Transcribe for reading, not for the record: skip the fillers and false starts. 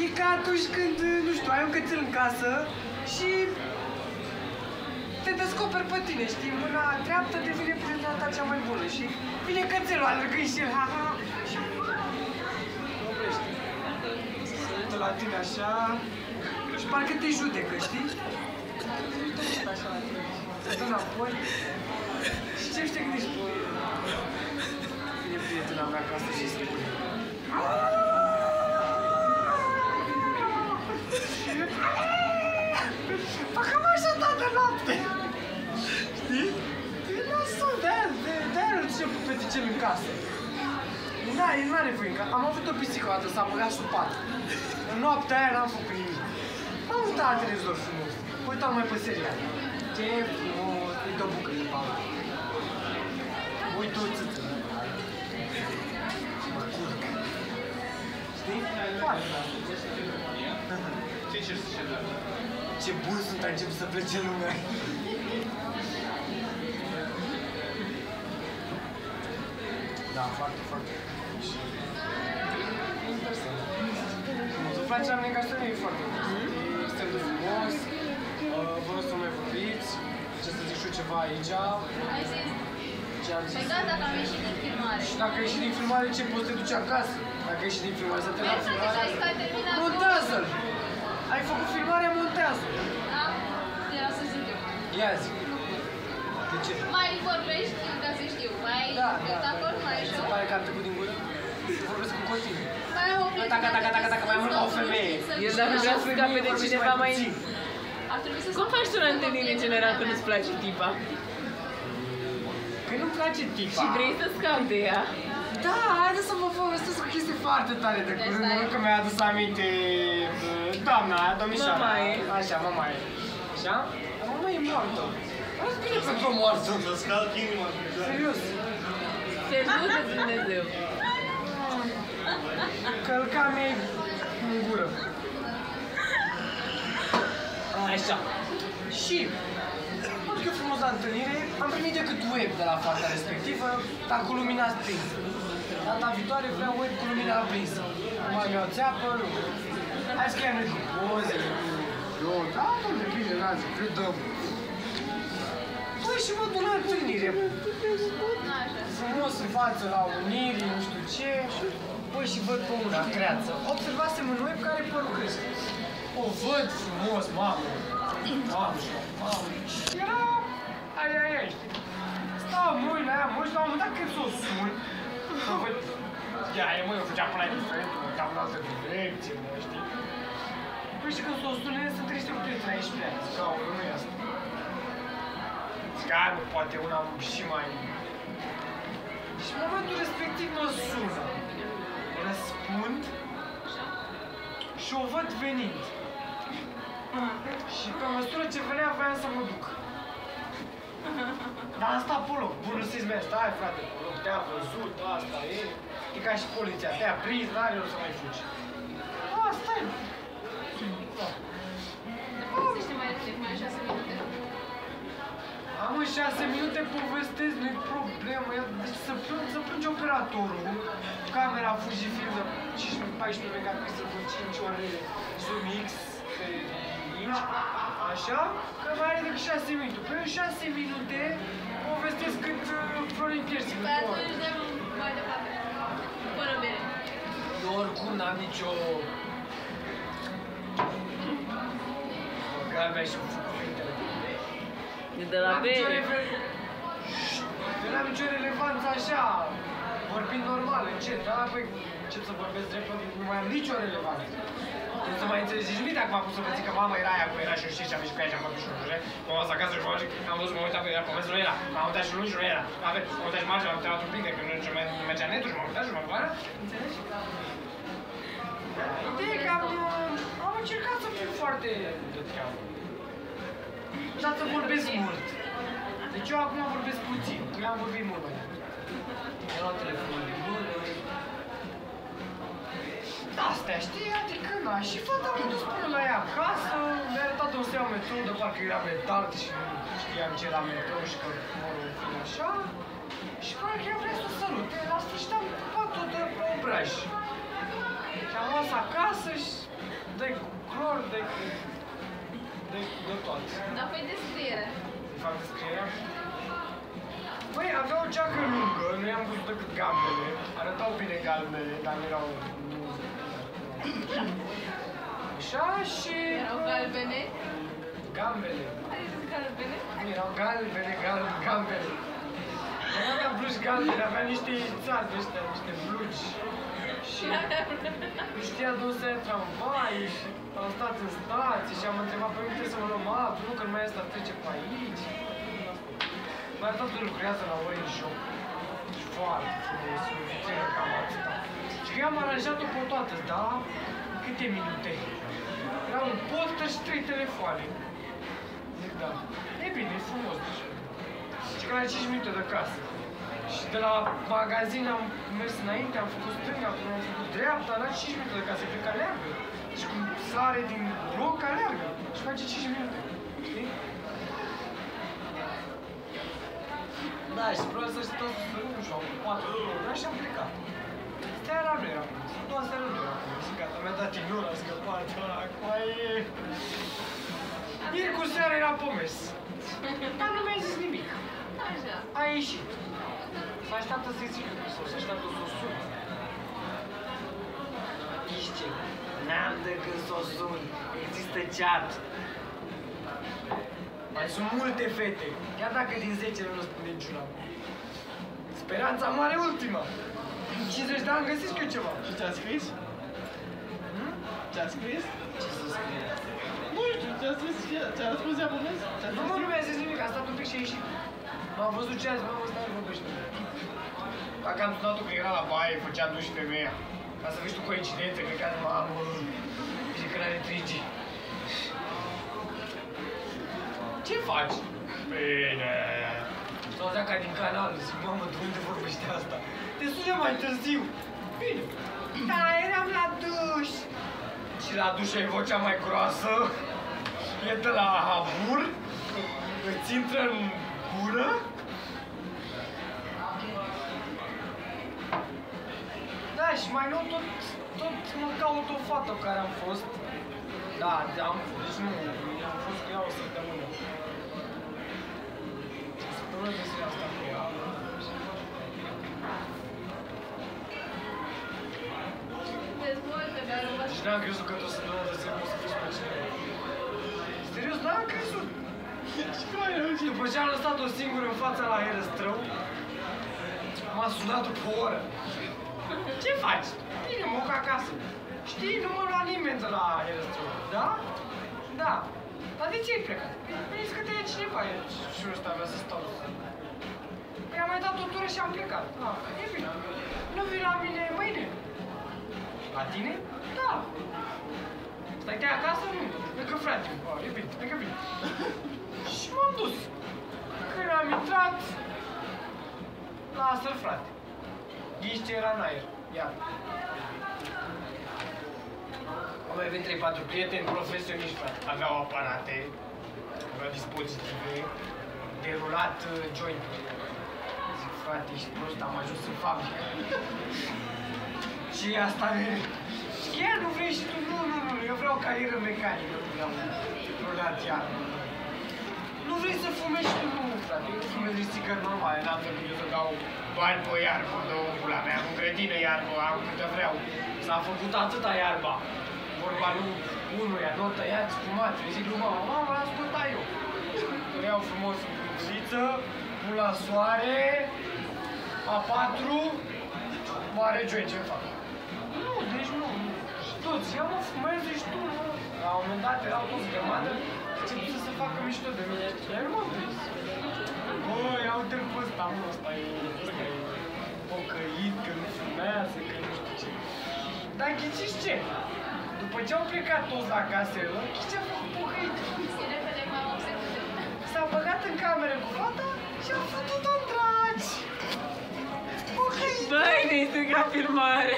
E ca atunci când, nu știu, ai un cățel în casă și te descoperi pe tine, știi? Mâna dreaptă devine prietena ta cea mai bună și vine cățelul alergând și el, ha-ha, și oprește. Se uită la tine așa și parcă te judecă, știi? Se așa la tine, se dă înapoi și ce te gândești? Vine prietena mea acasă și spune fac cam așa toată noapte! Știi? E nasul, de-aia nu duce pe peticel în casă. El n-are nevoie în casă. Am avut o pisică o dată, s-a băgat sub pat. În noaptea aia n-am făcut nimic. Am uitat la televizor frumos. Uitam mai pe serial. Ce frumos, îi dă bucă de pală. Uită o țâță. Și mă curc. Știi? Foarte. Ce bun sunt, a început să plece lumea. Da, foarte, foarte. Îmi place la mine că asta nu e foarte bun. E extrem de frumos. Vă rog să nu mai vorbiți. Ce să zic și eu ceva aici. Hai zis. Ce am zis? Păi da, dacă am ieșit din filmare. Și dacă ieși din filmare, ce poți să te duci acasă? Dacă ieși din filmare, să te la filmare? Montează-l! Ai făcut filmarea, montează-l! Da? Era să zic eu. Ia zi. De ce? Mai vorbești, ca să știu. Mai spectacol, mai Se show. pare că am trecut din gură? Vorbesc cu continuu. Mai oprit. Taca, mai mult ca o femeie. El dacă vrea să scape de cineva mai... Ar trebui să Cum faci tu la întâlnire în general când îți place tipa? Că nu-mi place tipa. Și vrei să scapi de ea? Da, haideți să vă povestesc o chestie foarte tare de curând, nu că mi-a adus aminte doamna, domnișoara. Mamaie. Așa, mamaie. Așa? Mama e moartă. Arăți bine pentru o moartă. Să-ți calc inima. Serios. Servut de Dumnezeu. Călca mea în gură. Așa. Și, văd că frumos la întâlnire, am primit decât web de la fata respectivă, dar cu lumina aprinsă. Data viitoare vreau web cu lumina aprinsă. Nu mai mi-au țeapă, nu. Hai să chiar noi cu poze, eu, da, dom'le, bine, n-azi, credăm. Păi și mă duc la întâlnire. Frumos în față, la uniri, nu știu ce. Păi și văd pe una, creață. Observasem în web care părul crește. O văd frumos, mamă. Mamă. Era... Ai. Stau, mă uit la ea, mă uit la un moment dat când s-o sun. Să văd... Ia, eu făceam până la diferent, mă uitam în altă direcție, mă, știi? Păi și când s-o sun, sunt triste cu prietena aici pe aia. Zic, aoleu, nu e asta. Zic, poate una și mai... Și în momentul respectiv mă sună. Răspund și o văd venind. Și pe măsură ce venea, voiam să mă duc. Dar am stat pe loc. Bună să-ți mea, stai frate pe loc, te-a văzut, asta e. E ca și poliția, te-a prins, n-are rost să mai fugi. Stai. Povestește mai repede, mai 6 minute. Am în 6 minute povestesc, nu-i problemă. Deci să plânge operatorul. Camera Fujifilm de 14 megapixel cu 5 ore zoom X pe inch. Așa? Că mai are decât 6 minute. Pe 6 minute povestesc cât Florin Piersic. Păi atunci dăm mai departe. Fără bere. Eu oricum n-am nicio... Că avea și cuvintele. E de la bere. Eu n-am nicio relevanță așa, vorbind normal, încet, da? Păi încep să vorbesc drept, nu mai am nicio relevanță. Nu să mai înțelegeți nimic dacă m-a pus să vă zic că mama era aia cu era și eu știi ce am ieșit cu ea și am vorbit și nu știu ce. M-am dus acasă și m-am zis, am văzut, m-am uitat pe ea, pe mesele era. M-am uitat și luni și nu era. M-am uitat și marge, m-am uitat un pic de când nu mergea netul și m-am uitat și m-am uitat. Înțelegi? Ideea e că am încercat să fiu foarte de treabă. Dar să vorbesc mult. Deci eu acum vorbesc puțin, eu am vorbit mult mai mult. Mi-am luat telefonul din mână. Astea, știi? Adică, na, și fata m-a dus până la ea acasă, mi-a arătat un să iau metrou, de parcă era metal și nu știam ce era metrou și că morul fiind așa. Și până că ea vrea să sărute, la sfârșit am pupat tot de pe obraj. Și am luat acasă și de clor, de toate. Dar păi descriere. De fapt, descrierea. Păi, avea o geacă lungă, nu i-am văzut decât gambele. Arătau bine galbele, dar nu erau... Așa și... Erau galbene? Gambele. Ai zis galbene? Nu, erau galbene, gambele. Nu avea blugi galbene, avea niște țari de ăștia, niște blugi. Și nu știa de unde să ia tramvai și am stat în stație și am întrebat pe mine trebuie să mă luăm altul, nu că nu mai asta trece pe aici. Mai arătat că lucrează la Orange Shop. Și foarte frumos, o vitrină cam atâta. Și că i-am aranjat-o pe toată, da? Câte minute? Era un poster și 3 telefoane. Zic, da. E bine, e frumos deja. Și că la 5 minute de casă. Și de la magazin am mers înainte, am făcut stânga, până am făcut dreapta, la 5 minute de casă, cred că aleargă. Și cum sare din bloc, aleargă. Și face 5 minute. Știi? Da, și probabil să stau să nu știu, 4 ore, și am plecat. Seara nu era acum, a doua seară nu era acum. Și gata, mi-a dat ignora, a scăpat, coaie. Ieri cu seara era pe mers. Dar nu mi-a zis nimic. Așa. A ieșit. S-a așteaptă să-i zic sau să așteaptă să o sun. Știi ce? N-am decât să o sun. Există chat. Mai sunt multe fete. Chiar dacă din 10 nu răspunde niciuna. Speranța mare ultima. În 50 de ani găsesc eu ceva. Și ți-a scris? Ți-a scris? Ce să scrie? Nu știu, ți-a scris, ți-a răspuns ea pe mes? Nu mă, nu mi-a zis nimic, a stat un pic și a ieșit. M-am văzut ce a zis, mă, ăsta nu vorbește. Dacă am sunat-o că era la baie, făcea duș femeia. Ca să vezi tu coincidență, cred că mamă, zice că n-are 3G. Ce faci? Bine. S-auzea ca din canal, zic, mamă, de unde vorbește asta? Te sună mai târziu. Bine. Da, eram la duș. Și la duș ai vocea mai groasă. E de la habur. Îți intră în gură. Da, și mai nou tot mă caut o fată cu care am fost. Da, deci nu, am fost cu ea o săptămână. O săptămână de zi asta cu ea. Dezvoltă, dar nu vă... Și n-am crezut că o săptămână de zi poți să fii pe cineva. Serios, n-am crezut. Și cum ai reușit? După ce am lăsat-o singură în fața la Herăstrău, m-a sunat după o oră. Ce faci? Bine, mă duc acasă. Știi, nu mă lua nimeni de la Herăstrău. Da? Da. Dar de ce ai plecat? Mi-a zis că te ia cineva aici. Și ăsta avea să stau. Păi am mai dat o tură și am plecat. Ah, e bine. Nu vii la mine mâine? La tine? Da. Stai te acasă? Nu. Lângă frate. E bine, lângă bine. Și m-am dus. Când am intrat, lasă-l, frate. Ghiși ce era în aer. Iar. Am mai venit 3-4 prieteni profesioniști, frate. Aveau aparate, aveau dispozitive, derulat joint-uri. Zic, frate, ești prost, am ajuns în fabrică. Și asta vine. Și chiar nu vrei și tu? Nu, eu vreau carieră mecanică, nu vreau rulat iar. Nu vrei să fumezi și tu? Nu, frate, eu nu fumez nici țigări normale, n-am trebuit eu să dau bani pe iarbă, dă pula mea, în grădină iarbă, am câte vreau. S-a făcut atâta iarba. Vorba lui unuia, nu tăiați, fumați. Îi zic lui mama, las că tai eu. Îl iau frumos în cruciță, pun la soare, A4, mare joint, ce fac? Nu, deci nu. Și toți, ia mă, fumezi și tu, nu. La un moment dat erau toți grămadă, început să facă mișto de mine. Iar mă prins. Băi, ia uite-l pe ăsta, mă, ăsta e pocăit, că nu fumează, că nu știu ce. Dar ghiciți ce? După ce au plecat toți la caselă, știi ce a făcut pocăit? S-a băgat în cameră cu fata și a făcut-o dragi. Pocăit! Băi, ne-ai stricat filmare!